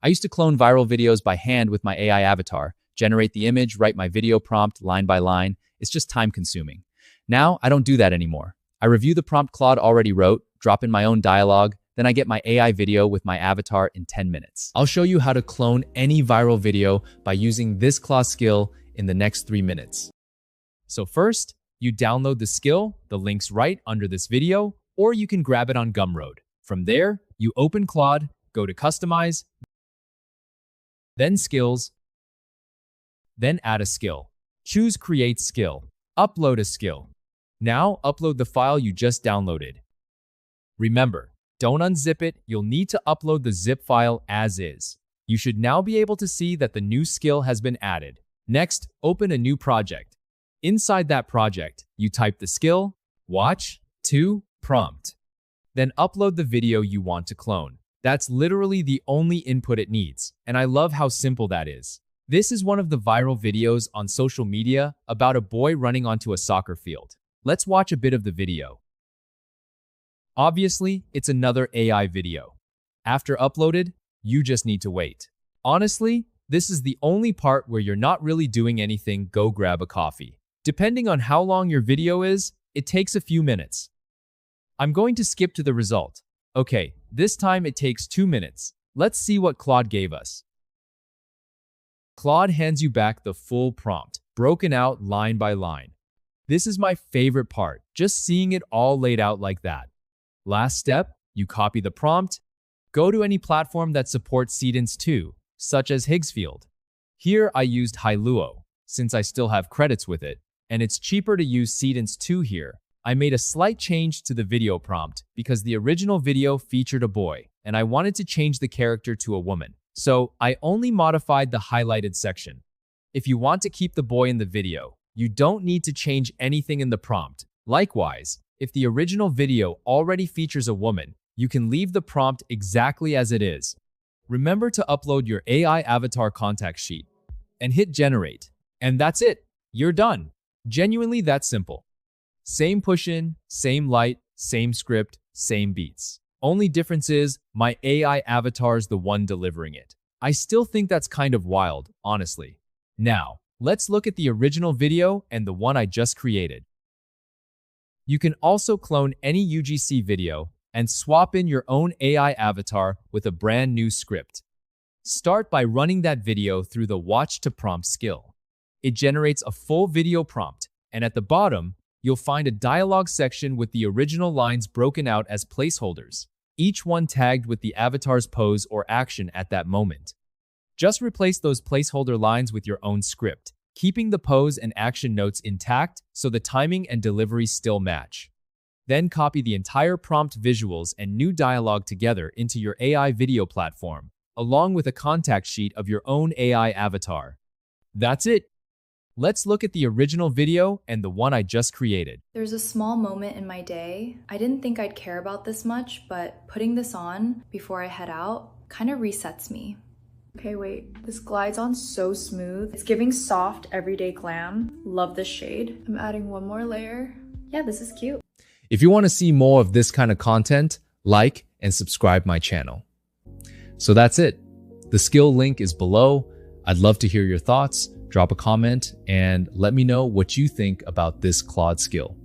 I used to clone viral videos by hand with my AI avatar, generate the image, write my video prompt line by line. It's just time consuming. Now, I don't do that anymore. I review the prompt Claude already wrote, drop in my own dialogue, then I get my AI video with my avatar in 10 minutes. I'll show you how to clone any viral video by using this Claude skill in the next 3 minutes. So first, you download the skill, the link's right under this video, or you can grab it on Gumroad. From there, you open Claude, go to Customize, then Skills, then Add a skill. Choose Create Skill. Upload a skill. Now, upload the file you just downloaded. Remember, don't unzip it, you'll need to upload the zip file as is. You should now be able to see that the new skill has been added. Next, open a new project. Inside that project, you type the skill, watch, to, prompt. Then upload the video you want to clone. That's literally the only input it needs, and I love how simple that is. This is one of the viral videos on social media about a boy running onto a soccer field. Let's watch a bit of the video. Obviously, it's another AI video. After uploaded, you just need to wait. Honestly, this is the only part where you're not really doing anything. Go grab a coffee. Depending on how long your video is, it takes a few minutes. I'm going to skip to the result. Okay, this time it takes 2 minutes. Let's see what Claude gave us. Claude hands you back the full prompt, broken out line by line. This is my favorite part, just seeing it all laid out like that. Last step, you copy the prompt, go to any platform that supports Seedance too, such as Higgsfield. Here I used Higgsfield, since I still have credits with it, and it's cheaper to use Seedance 2 here. I made a slight change to the video prompt because the original video featured a boy, and I wanted to change the character to a woman. So I only modified the highlighted section. If you want to keep the boy in the video, you don't need to change anything in the prompt. Likewise, if the original video already features a woman, you can leave the prompt exactly as it is. Remember to upload your AI avatar contact sheet and hit generate. And that's it. You're done. Genuinely that simple. Same push-in, same light, same script, same beats. Only difference is my AI avatar's the one delivering it. I still think that's kind of wild, honestly. Now, let's look at the original video and the one I just created. You can also clone any UGC video and swap in your own AI avatar with a brand new script. Start by running that video through the watch to prompt skill. It generates a full video prompt, and at the bottom, you'll find a dialogue section with the original lines broken out as placeholders, each one tagged with the avatar's pose or action at that moment. Just replace those placeholder lines with your own script, keeping the pose and action notes intact so the timing and delivery still match. Then copy the entire prompt visuals and new dialogue together into your AI video platform, along with a contact sheet of your own AI avatar. That's it. Let's look at the original video and the one I just created. There's a small moment in my day. I didn't think I'd care about this much, but putting this on before I head out kind of resets me. Okay, wait, this glides on so smooth. It's giving soft, everyday glam. Love this shade. I'm adding one more layer. Yeah, this is cute. If you want to see more of this kind of content, like and subscribe my channel. So that's it. The skill link is below. I'd love to hear your thoughts. Drop a comment and let me know what you think about this Claude skill.